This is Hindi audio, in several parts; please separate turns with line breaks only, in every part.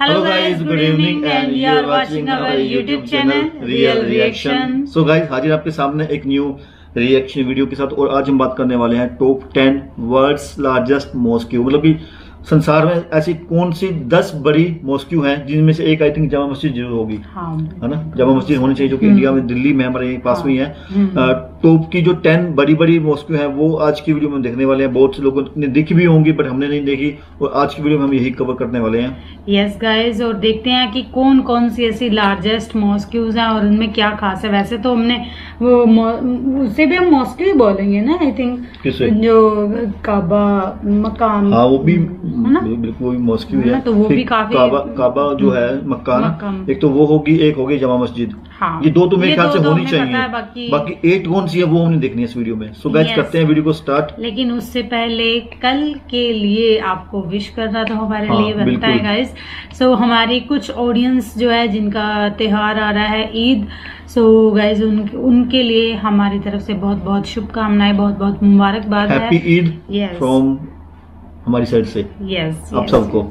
Hello guys, good evening and you are watching our YouTube channel Real Reaction.
So guys, हाजिर आपके सामने एक न्यू रिएक्शन वीडियो के साथ और आज हम बात करने वाले हैं टॉप 10 वर्ल्ड्स लार्जेस्ट मॉस्क्यू। मतलब कि संसार में ऐसी कौन सी 10 बड़ी मॉस्क्यू हैं जिनमें से एक आई थिंक जामा मस्जिद जरूर होगी। है ना, जामा मस्जिद होनी चाहिए जो कि इंडिया में दिल्ली में हमारे पास में ही है। टॉप की जो 10 बड़ी बड़ी मॉस्क्यू हैं वो आज की वीडियो में देखने वाले हैं। बहुत से लोगों ने देखी भी होंगी बट हमने नहीं देखी और आज की वीडियो में हम यही कवर करने वाले हैं।
यस गाइस, और देखते हैं कि कौन कौन सी ऐसी लार्जेस्ट मॉस्क्यूज हैं और उनमें क्या खास है। वैसे तो हमने वो उसे भी हम मॉस्क्यू ही बोलेंगे ना, आई थिंक जो काबा मकाम,
हाँ वो भी
है ना,
बिल्कुल मॉस्क्यू है।
तो वो भी काफी
काबा जो है मक्का ना, एक तो वो होगी, एक होगी जामा मस्जिद।
हाँ,
ये दो तो मेरे ख्याल से होनी चाहिए।
बाकी
8 कौन सी है वो हमने देखनी है इस वीडियो में। सो गाइस करते हैं वीडियो को स्टार्ट।
लेकिन उससे पहले कल के लिए आपको विश करना तो हमारे लिए बनता है गाइस। सो हमारी कुछ ऑडियंस जो है जिनका त्योहार आ रहा है ईद, सो गाइज उनके लिए हमारी तरफ से बहुत बहुत शुभकामनाएं, बहुत बहुत मुबारकबाद है।
हैप्पी ईद फ्रॉम हमारी साइड से आप सबको।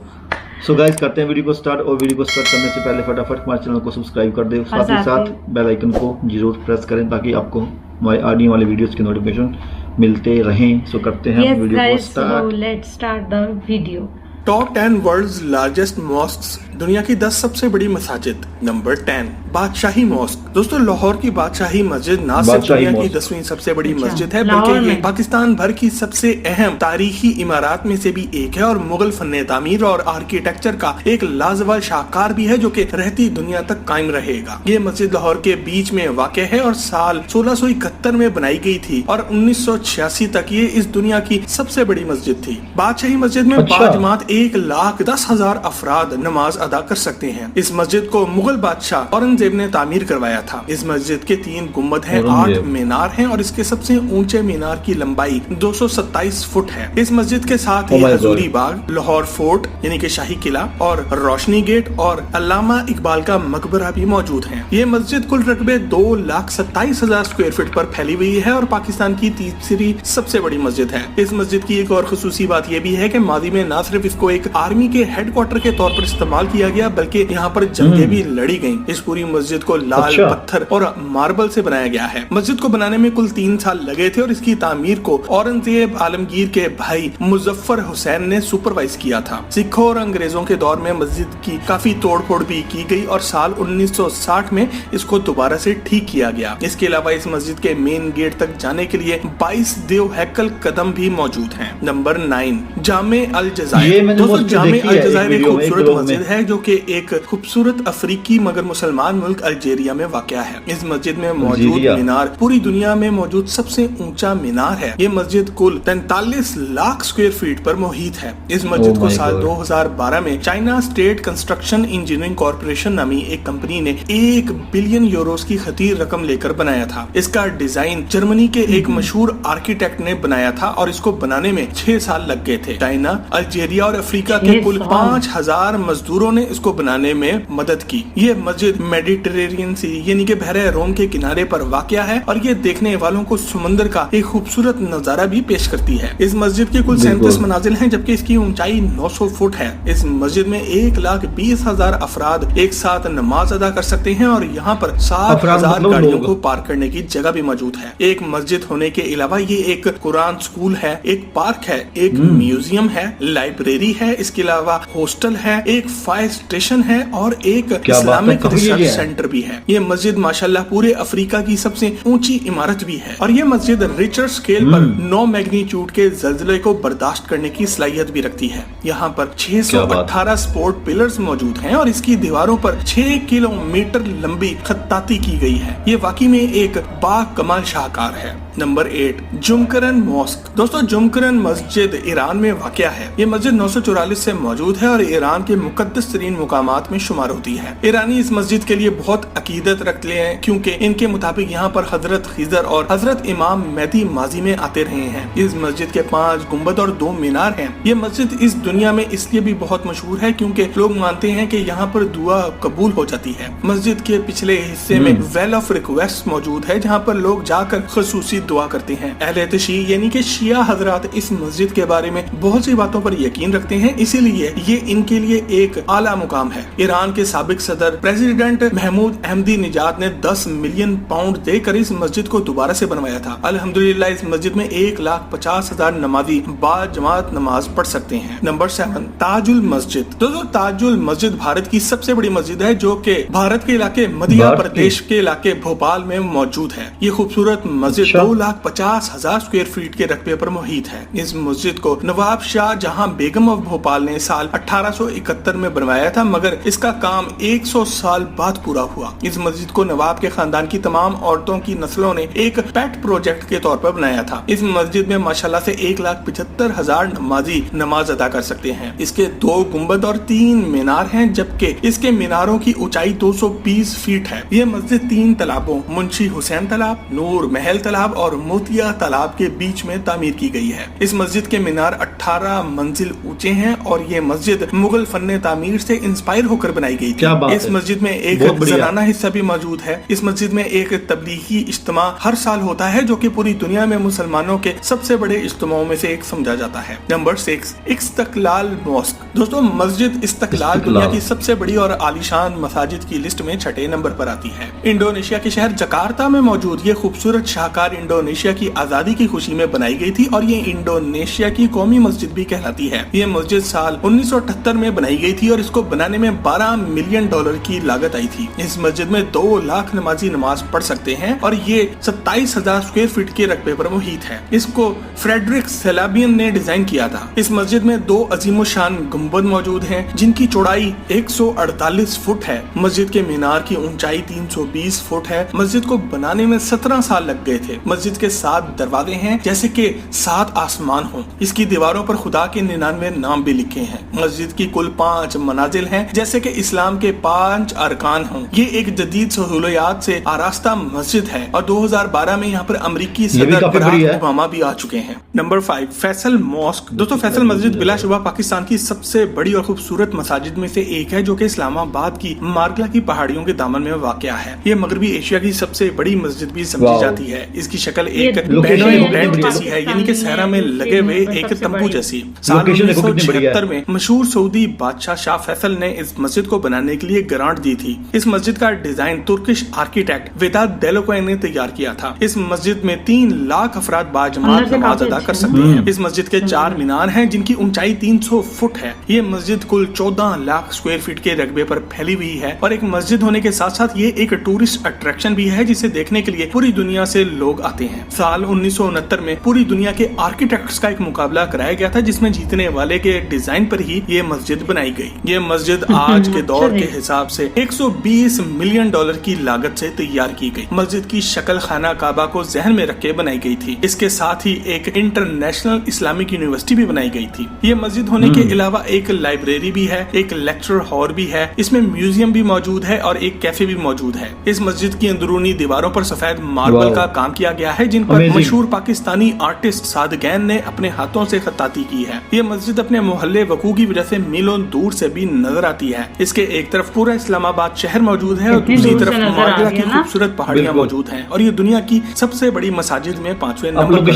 सो गाइज करते हैं वीडियो को स्टार्ट और वीडियो को स्टार्ट करने से पहले फटाफट हमारे चैनल को सब्सक्राइब कर दें, साथ ही साथ बेल आइकन को जरूर प्रेस करें ताकि आपको हमारे आने वाले वीडियोस के नोटिफिकेशन मिलते रहें। सो करते हैं वीडियो को start.
Let's start the video.
Top 10 world's largest mosques, दुनिया की 10 सबसे बड़ी मसाजिद। नंबर 10 बादशाही मॉस्क। दोस्तों लाहौर की बादशाही मस्जिद ना सिर्फ दुनिया की 10वीं सबसे बड़ी मस्जिद है बल्कि ये पाकिस्तान भर की सबसे अहम तारीखी इमारत में से भी एक है और मुगल फन्ने तामीर और आर्किटेक्चर का एक लाजवाब शाहकार भी है जो कि रहती दुनिया तक कायम रहेगा। ये मस्जिद लाहौर के बीच में वाक़ है और साल 1671 में बनाई गई थी और 1986 तक ये इस दुनिया की सबसे बड़ी मस्जिद थी। बादशाही मस्जिद में बाजमात 1,10,000 अफराद नमाज अदा कर सकते हैं। इस मस्जिद को मुगल बादशाह औरंगजेब ने तामीर करवाया था। इस मस्जिद के 3 गुम्बद हैं, 8 मीनार हैं और इसके सबसे ऊंचे मीनार की लंबाई 227 फुट है। इस मस्जिद के साथ ही हजूरी बाग, लाहौर फोर्ट यानी कि शाही किला और रोशनी गेट और अल्लामा इकबाल का मकबरा भी मौजूद है। ये मस्जिद कुल रकबे 2,27,000 स्क्वायर फीट पर फैली हुई है और पाकिस्तान की तीसरी सबसे बड़ी मस्जिद है। इस मस्जिद की एक और खुसूसी बात यह भी है कि माजी में न सिर्फ इसको एक आर्मी के हेडक्वार्टर के तौर पर इस्तेमाल किया गया बल्कि यहाँ पर जंगें भी लड़ी गईं। इस पूरी मस्जिद को लाल पत्थर और मार्बल से बनाया गया है। मस्जिद को बनाने में कुल 3 साल लगे थे और इसकी तामीर को औरंगजेब आलमगीर के भाई मुजफ्फर हुसैन ने सुपरवाइज किया था। सिखों और अंग्रेजों के दौर में मस्जिद की काफी तोड़फोड़ भी की गई और साल 1960 में इसको दोबारा से ठीक किया गया। इसके अलावा इस मस्जिद के मेन गेट तक जाने के लिए 22 देव हैकल कदम भी मौजूद हैं। नंबर 9 जामे अल जज़ायर। दोस्तों जामे अल जज़ायर एक खूबसूरत मस्जिद है जो कि एक खूबसूरत अफ्रीकी मगर मुसलमान मुल्क अल्जीरिया में वाक़या है। इस मस्जिद में मौजूद मीनार पूरी दुनिया में मौजूद सबसे ऊंचा मीनार है। ये मस्जिद कुल 43 लाख स्क्वायर फीट पर मुहित है। इस मस्जिद को साल 2012 में China state construction engineering corporation नामी एक कंपनी ने 1 बिलियन यूरोस की खतीर रकम लेकर बनाया था। इसका डिजाइन जर्मनी के एक मशहूर आर्किटेक्ट ने बनाया था और इसको बनाने में 6 साल लग गए थे। चाइना, अल्जीरिया और अफ्रीका के कुल 5,000 मजदूरों ने इसको बनाने में मदद की। ये मस्जिद मेडिटेरेनियन सी यानी कि बहरे रोम के किनारे पर वाक़या है और ये देखने वालों को समुद्र का एक खूबसूरत नजारा भी पेश करती है। इस मस्जिद की कुल 37 मनाजिल हैं जबकि इसकी ऊंचाई 900 फुट है। इस मस्जिद में 1,20,000 अफराद एक साथ नमाज अदा कर सकते हैं और यहाँ पर 7,000 गाड़ियों को पार्क करने की जगह भी मौजूद है। एक मस्जिद होने के अलावा ये एक कुरान स्कूल है, एक पार्क है, एक म्यूजियम है, लाइब्रेरी है, इसके अलावा हॉस्टल है, एक फायर स्टेशन है और एक इस्लामिक रिसर्च सेंटर भी है। ये मस्जिद माशाल्लाह पूरे अफ्रीका की सबसे ऊंची इमारत भी है और ये मस्जिद रिचर स्केल पर 9 मैग्नीट्यूड के ज़लज़ले को बर्दाश्त करने की सलाहियत भी रखती है। यहाँ पर 618 सपोर्ट पिलर्स मौजूद हैं और इसकी दीवारों पर 6 किलोमीटर लंबी खत्ताती की गई है। ये वाकई में एक बाकमाल शाहकार है। Number 8 Jamkaran mosque. दोस्तों जुमकरन मस्जिद ईरान में वाक़या है। ये मस्जिद 944 से मौजूद है और ईरान के मुकद्दस तरीन मुकामात में शुमार होती है। ईरानी इस मस्जिद के लिए बहुत अकीदत रखते हैं क्योंकि इनके मुताबिक यहाँ पर हजरत खिजर और हजरत इमाम मेहदी माजी में आते रहे हैं। इस मस्जिद के 5 गुम्बद और 2 मीनार हैं। ये मस्जिद इस दुनिया में इसलिए भी बहुत मशहूर है क्योंकि लोग मानते हैं कि यहाँ पर दुआ कबूल हो जाती है। मस्जिद के पिछले हिस्से में वेल ऑफ रिक्वेस्ट मौजूद है जहाँ पर लोग जाकर खसूसी दुआ करते हैं। अहले तशीह यानी कि शिया हजरात इस मस्जिद के बारे में बहुत सी बातों पर यकीन रखते हैं, इसीलिए ये इनके लिए एक आला मुकाम है। ईरान के साबिक सदर प्रेसिडेंट महमूद अहमदीनेजाद ने 10 मिलियन पाउंड देकर इस मस्जिद को दोबारा से बनवाया था। अल्हम्दुलिल्लाह इस मस्जिद में 1,50,000 नमाजी बाजमात नमाज पढ़ सकते हैं। नंबर 7, ताजुल मस्जिद। दोस्तों ताजुल मस्जिद भारत की सबसे बड़ी मस्जिद है जो कि भारत के इलाके मध्य प्रदेश के इलाके भोपाल में मौजूद है। ये खूबसूरत मस्जिद 2,50,000 स्क्वायर फीट के रकबे पर मुहित है। इस मस्जिद को नवाब शाह जहां बेगम ऑफ भोपाल ने साल 1871 में बनवाया था, मगर इसका काम 100 साल बाद पूरा हुआ। इस मस्जिद को नवाब के खानदान की तमाम औरतों की नस्लों ने एक पेट प्रोजेक्ट के तौर पर बनाया था। इस मस्जिद में माशाल्लाह से 1,75,000 नमाजी नमाज अदा कर सकते हैं। इसके 2 गुंबद और 3 मीनार हैं, जबकि इसके मीनारों की ऊंचाई 220 फीट है। यह मस्जिद 3 तालाबों मुंशी हुसैन तालाब, नूर महल तालाब और मोतिया तालाब के बीच में तामीर की गई है। इस मस्जिद के मीनार 18 मंजिल ऊंचे हैं और ये मस्जिद मुगल फन्ने तामीर से इंस्पायर होकर बनाई गई थी। इस मस्जिद में एक जनाना हिस्सा भी मौजूद है। इस मस्जिद में एक तबलीगी इज्तिमा हर साल होता है जो कि पूरी दुनिया में मुसलमानों के सबसे बड़े इज्तिमाओं में से एक समझा जाता है। Number 6, Istiqlal mosque. दोस्तों मस्जिद इस्तकलाल दुनिया की सबसे बड़ी और आलीशान मसाजिद की लिस्ट में 6 नंबर पर आती है। इंडोनेशिया के शहर जकार्ता में मौजूद ये खूबसूरत शाहकार इंडोनेशिया की आजादी की खुशी में बनाई गई थी और ये इंडोनेशिया की कौमी मस्जिद भी कहलाती है। ये मस्जिद साल 1978 में बनाई गई थी और इसको बनाने में $12 मिलियन की लागत आई थी। इस मस्जिद में 2 लाख नमाजी नमाज पढ़ सकते हैं और ये 27,000 स्क्वायर फीट के रकबे पर मुहित है। इसको फ्रेडरिक सेलाबियन ने डिजाइन किया था। इस मस्जिद में 2 अजीमोशान गुंबद मौजूद हैं जिनकी चौड़ाई 148 फुट है। मस्जिद के मीनार की ऊंचाई 320 फुट है। मस्जिद को बनाने में 17 साल लग गए थे। मस्जिद के 7 दरवाजे हैं जैसे कि 7 आसमान हो। इसकी दीवारों पर खुदा के 99 नाम भी लिखे हैं। मस्जिद की कुल 5 मनाजिल हैं जैसे कि इस्लाम के 5 अरकान हों। ये एक जदीद सहूलियात से आरास्ता मस्जिद है और 2012 में यहाँ पर अमेरिकी सदर बराक ओबामा भी आ चुके हैं। Number 5, Faisal mosque. दोस्तों फैसल मस्जिद बिलाशुबा पाकिस्तान की सबसे बड़ी और खूबसूरत मसाजिद में से एक है जो कि इस्लामाबाद की मार्गला की पहाड़ियों के दामन में वाक़या है। ये मगरबी एशिया की सबसे बड़ी मस्जिद भी समझी जाती है। इसकी शक्ल एक टेंट जैसी है, यानी कि सहरा में लगे हुए एक तंबू जैसी। साल 1976 में मशहूर सऊदी बादशाह शाह फैसल ने इस मस्जिद को बनाने के लिए ग्रांट दी थी। इस मस्जिद का डिजाइन तुर्किश आर्किटेक्ट वेदात डेलोकोइन ने तैयार किया था। इस मस्जिद में 3 लाख अफराद बाजमात नमाज अदा कर सकते हैं। इस मस्जिद के 4 मीनार हैं जिनकी ऊंचाई 300 फुट है। ये मस्जिद कुल 14 लाख स्क्वायर फीट के रकबे पर फैली हुई है और एक मस्जिद होने के साथ साथ ये एक टूरिस्ट अट्रैक्शन भी है जिसे देखने के लिए पूरी दुनिया से लोग आते हैं। साल 1969 में पूरी दुनिया के आर्किटेक्ट्स का एक मुकाबला कराया गया था जिसमें जीतने वाले के डिजाइन पर ही ये मस्जिद बनाई गई। ये मस्जिद आज के दौर के हिसाब से $120 मिलियन की लागत से तैयार की गई। मस्जिद की शक्ल खाना काबा को जहन में रख के बनाई गई थी। इसके साथ ही एक इंटरनेशनल इस्लामिक यूनिवर्सिटी भी बनाई गई थी। ये मस्जिद होने के अलावा एक लाइब्रेरी भी है, एक लेक्चर हॉल भी है, इसमें म्यूजियम भी मौजूद है और एक कैफे भी मौजूद है। इस मस्जिद की अंदरूनी दीवारों पर सफेद मार्बल का काम किया गया है जिन पर मशहूर पाकिस्तानी आर्टिस्ट सादगैन ने अपने हाथों से खत्ताती की है। ये मस्जिद अपने मोहल्ले वकू की वजह से मीलों दूर से भी नजर आती है। इसके एक तरफ पूरा इस्लामाबाद शहर मौजूद है और दूसरी तरफ मार्गला की खूबसूरत पहाड़ियाँ मौजूद हैं और ये दुनिया की सबसे बड़ी मस्जिद में 5वें नंबर पर आती है।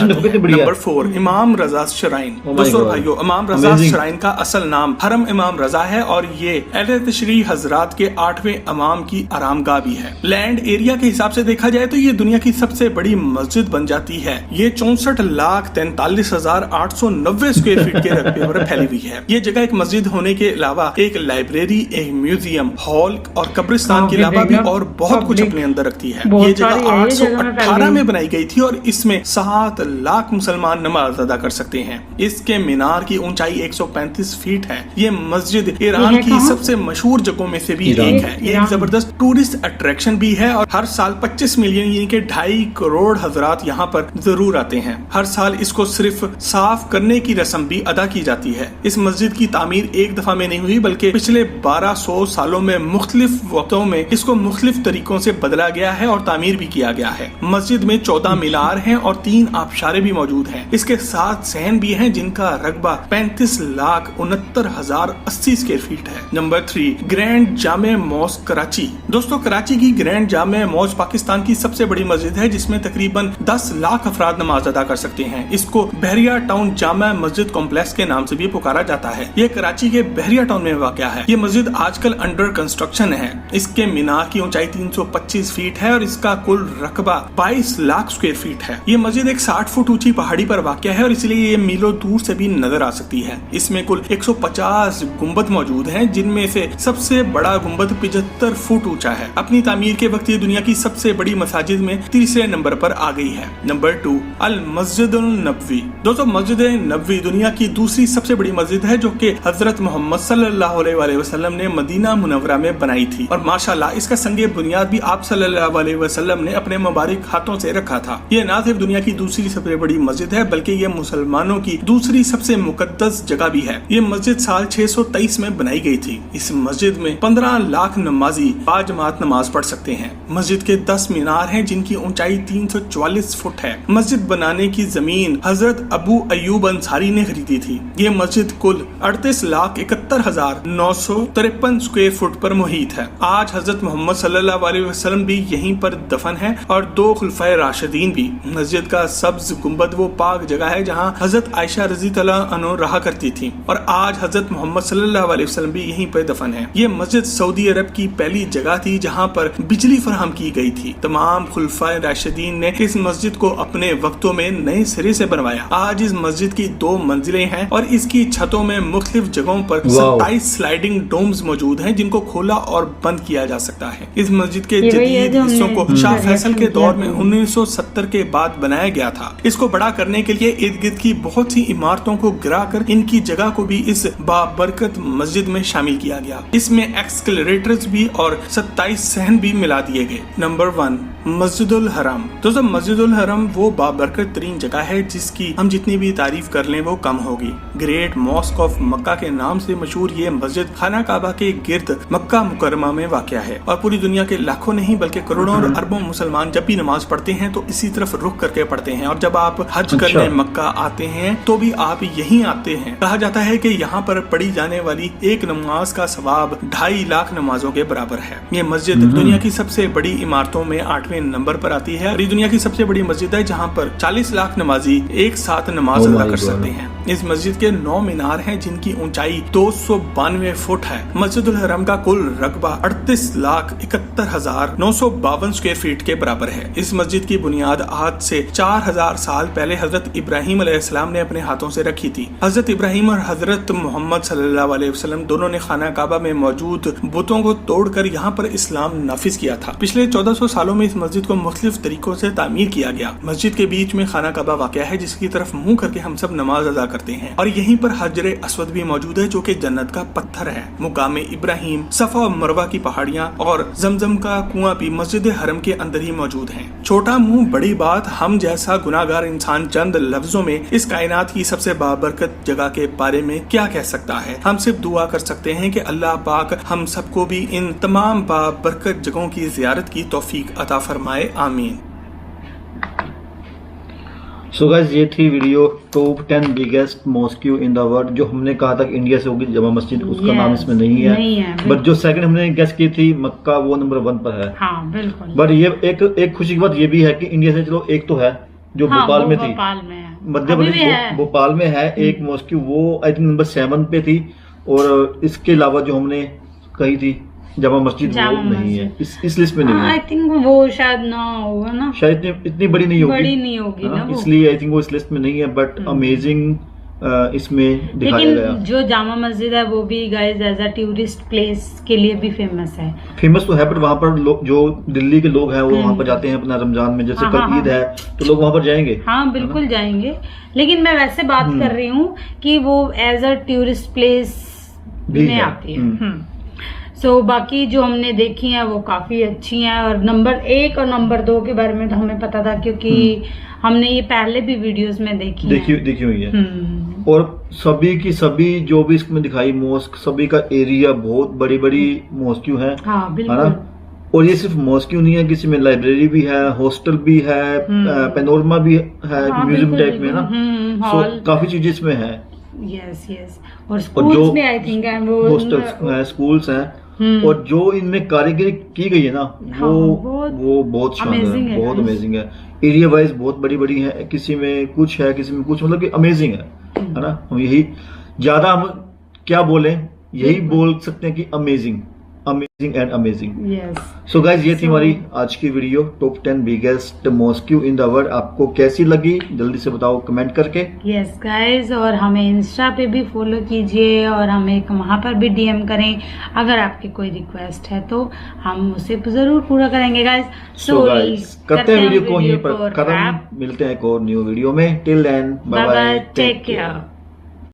नंबर 4, इमाम रजा श्राइन। दोस्तों भाइयों, इमाम रजा श्राइन का असल नाम हरम इमाम रजा है और ये अहले तशरीह हजरात के 8वें इमाम की आरामगाह भी है। लैंड एरिया के हिसाब से देखा जाए तो ये दुनिया की सबसे बड़ी मस्जिद बन जाती है। ये 64,43,890 स्क्वायर फीट के रकबे पर फैली हुई है। ये जगह एक मस्जिद होने के अलावा एक लाइब्रेरी, एक म्यूजियम, हॉल और कब्रिस्तान के अलावा भी और बहुत कुछ अपने अंदर रखती है। ये जगह 818 में बनाई गई थी और इसमें 7 लाख मुसलमान नमाज अदा कर सकते हैं। इसके मीनार की ऊंचाई 135 फीट है। ये मस्जिद ईरान की सबसे मशहूर जगहों में से भी एक है। ये एक जबरदस्त टूरिस्ट अट्रैक्शन भी है और हर साल 25 मिलियन यानी कि 2.5 करोड़ हजरात यहाँ पर जरूर आते हैं। हर साल इसको सिर्फ साफ करने की रस्म भी अदा की जाती है। इस मस्जिद की तामीर एक दफा में नहीं हुई बल्कि पिछले 1200 सालों में मुख्तलिफ वक्तों में इसको मुख्तलिफ तरीकों से बदला गया है और तामीर भी किया गया है। मस्जिद में 14 मीनार हैं और 3 आबशारे भी मौजूद हैं। इसके 7 सहन भी हैं जिनका रकबा 35,69,080 स्क्वायर फीट है। नंबर 3, ग्रैंड जामे मॉस्क कराची। दोस्तों कराची की ग्रैंड जामे मॉस्क पाकिस्तान की सबसे बड़ी मस्जिद है जिसमें तकरीबन 10 लाख अफराद नमाज अदा कर सकते हैं। इसको बहरिया टाउन जामा मस्जिद कॉम्प्लेक्स के नाम से भी पुकारा जाता है। यह कराची के बहरिया टाउन में में वाक़या है। ये मस्जिद आजकल अंडर कंस्ट्रक्शन है। इसके मीनार की ऊंचाई 325 फीट है और इसका कुल रकबा 22 लाख स्क्वायर फीट है। ये मस्जिद एक 60 फुट ऊंची पहाड़ी पर वाक़या है और इसलिए ये मीलों दूर से भी नजर आ सकती है। इसमें कुल 150 गुंबद मौजूद हैं, जिनमें से सबसे बड़ा गुंबद 75 फुट ऊंचा है। अपनी तामीर के वक्त ये दुनिया की सबसे बड़ी मसाजिद में तीसरे नंबर पर आ गई है। नंबर 2, अल मस्जिद नबवी। दोस्तों, मस्जिद नबवी दुनिया की दूसरी सबसे बड़ी मस्जिद है, जो कि हजरत मोहम्मद सल्लल्लाहु अलैहि वसल्लम ने मदीना मुनव्वरा में बनाई थी और माशाल्लाह इसका संगे बुनियाद भी आप सल्लल्लाहु अलैहि वसल्लम ने अपने मुबारक हाथों से रखा था। ये ना सिर्फ दुनिया की दूसरी सबसे बड़ी मस्जिद है, बल्कि ये मुसलमानों की दूसरी सबसे मुकद्दस जगह भी है। ये मस्जिद साल 623 में बनाई गई थी। इस मस्जिद में 15 लाख नमाजी बाजमात नमाज पढ़ सकते हैं। मस्जिद के 10 मीनार हैं, जिनकी ऊंचाई 344 फुट है। मस्जिद बनाने की जमीन हजरत अबू अयूब अंसारी ने खरीदी थी। ये मस्जिद कुल 38,71,953 स्क्वायर फुट पर मुहित है। आज हजरत मोहम्मद सल्लल्लाहु अलैहि वसल्लम भी यहीं पर दफन है और 2 खुलफाए राशिदीन भी। मस्जिद का सब्ज गुंबद वो पाक जगह है जहाँ हजरत आयशा रजी अल्लाह अन्हा रहा करती थी और आज हजरत मोहम्मद सल्लल्लाहु अलैहि वसल्लम भी यहीं पर दफन है। ये मस्जिद सऊदी अरब की पहली जगह थी जहाँ पर बिजली फराहम की गई थी। तमाम खुलफाए राशिदीन ने इस मस्जिद को अपने वक्तों में नए सिरे से बनवाया। आज इस मस्जिद की 2 मंजिलें हैं और इसकी छतों में मुख्तलिफ जगहों पर 27 स्लाइडिंग डोम्स मौजूद हैं, जिनको खोला और बंद किया जा सकता है। इस मस्जिद के जदीद हिस्सों को शाह फैसल के दौर में 1970 के बाद बनाया गया था। इसको बड़ा करने के लिए इर्द गिर्द की बहुत सी इमारतों को गिराकर इनकी जगह को भी इस बाबरकत मस्जिद में शामिल किया गया। इसमें एक्सकलेटर्स भी और 27 सहन भी मिला दिए गए। नंबर 1, मस्जिदुल हराम। दोस्तों, मस्जिदुल हराम वो बाबरकत तरीन जगह है जिसकी हम जितनी भी तारीफ कर लें वो कम होगी। ग्रेट मॉस्क ऑफ मक्का के नाम से मशहूर ये मस्जिद खाना काबा के गिर्द मक्का मुकरमा में वाक़या है और पूरी दुनिया के लाखों नहीं बल्कि करोड़ों और अरबों मुसलमान जब भी नमाज पढ़ते हैं तो इसी तरफ रुख करके पढ़ते हैं और जब आप हज करने मक्का आते हैं तो भी आप यहीं आते हैं। कहा जाता है कि यहाँ पर पढ़ी जाने वाली एक नमाज का सवाब 2.5 लाख नमाजों के बराबर है। ये मस्जिद दुनिया की सबसे बड़ी इमारतों में 8वें नंबर पर आती है और ये दुनिया की सबसे बड़ी मस्जिद है जहाँ पर 40 लाख नमाजी एक साथ नमाज अदा कर सकते हैं। इस मस्जिद के 9 मीनार हैं, जिनकी ऊंचाई 292 फुट है। मस्जिदुल हराम का कुल रकबा 38,71,952 स्क्वायर फीट के बराबर है। इस मस्जिद की बुनियाद आज से 4000 साल पहले हजरत इब्राहिम अलैहिस्सलाम ने अपने हाथों से रखी थी। हजरत इब्राहिम और हजरत मोहम्मद सल्लल्लाहु अलैहि वसल्लम दोनों ने खाना काबा में मौजूद बुतों को तोड़कर यहाँ पर इस्लाम नाफिज किया था। पिछले 1400 सालों में इस मस्जिद को मुख्तलिफ तरीकों से तामीर किया गया। मस्जिद के बीच में खाना काबा वाक़या है, जिसकी तरफ मुंह करके हम सब नमाज अदा करते हैं और यहीं पर हजरे अस्वद भी मौजूद है, जो कि जन्नत का पत्थर है। मुकामे इब्राहिम, सफा और मरवा की पहाड़ियाँ और जमजम का कुआं भी मस्जिद हरम के अंदर ही मौजूद हैं। छोटा मुंह बड़ी बात, हम जैसा गुनाहगार इंसान चंद लफ्जों में इस कायनात की सबसे बाबरकत जगह के बारे में क्या कह सकता है। हम सिर्फ दुआ कर सकते हैं कि अल्लाह पाक हम सबको भी इन तमाम बाबरकत जगहों की जियारत की तौफीक अता फरमाए, आमीन।
सो गाइस, ये थी video top 10 biggest mosque in the world. जो हमने कहा था कि इंडिया से होगी जमा मस्जिद, उसका नाम इसमें नहीं है, बट जो सेकंड हमने गेस की थी मक्का, वो नंबर 1 पर है।
हाँ, बिल्कुल।
बट ये एक खुशी की बात ये भी है कि इंडिया से चलो एक तो है जो भोपाल में थी, मध्य प्रदेश भोपाल में है एक मॉस्क्यू, वो आई थिंक नंबर 7 पे थी। और इसके अलावा जो हमने कही थी जामा मस्जिद वो नहीं है, इस लिस्ट में नहीं है।
आई थिंक वो शायद ना होगा ना,
शायद इतनी बड़ी नहीं होगी
ना,
इसलिए आई थिंक वो इस लिस्ट में नहीं है। बट अमेजिंग इसमें दिखाया गया।
जो जामा मस्जिद है वो भी guys as a tourist place के लिए भी फेमस है।
फेमस तो है, बट वहाँ पर जो दिल्ली के लोग हैं वो वहाँ पर जाते हैं अपना रमजान में, जैसे कल ईद है तो लोग वहाँ पर जाएंगे।
हाँ, बिल्कुल जाएंगे, लेकिन मैं वैसे बात कर रही हूँ कि वो एज अ टूरिस्ट प्लेस में आती है। सो बाकी जो हमने देखी हैं वो काफी अच्छी हैं और नंबर 1 और नंबर 2 के बारे में तो हमें पता था, क्योंकि हमने ये पहले भी वीडियोस में देखी हुई है।
और सभी की सभी जो भी इसमें दिखाई मॉस्क, सभी का एरिया बहुत बड़ी बड़ी मॉस्क्यू है।
हाँ, बिल्कुल।
और ये सिर्फ मॉस्क्यू नहीं है, किसी में लाइब्रेरी भी है, हॉस्टल भी है, पैनोरमा भी है, म्यूजियम टाइप में ना। सो काफी चीजें इसमें है।
यस। और स्कूल्स में आई थिंक
हॉस्टल्स स्कूल्स हैं। और जो इनमें कारीगरी की गई है ना, वो बहुत शानदार है, बहुत अमेजिंग है। एरिया वाइज बहुत बड़ी बड़ी है, किसी में कुछ है, किसी में कुछ, मतलब कि अमेजिंग है ना। हम यही ज्यादा हम क्या बोलें, यही बोल सकते हैं कि amazing and amazing.
Yes.
So guys, ये थी हमारी आज की video top 10 biggest mosque in the world. आपको कैसी लगी जल्दी से बताओ कमेंट करके।
यस गाइज, और हमें इंस्टा पे भी फॉलो कीजिए और हमें वहाँ पर भी डीएम करें अगर आपकी कोई रिक्वेस्ट है तो हम उसे जरूर पूरा करेंगे गाइज।
सो गाइज, करते हैं वीडियो को यहीं पर खत्म। मिलते हैं एक और न्यू वीडियो में। Till then, bye bye,
take care.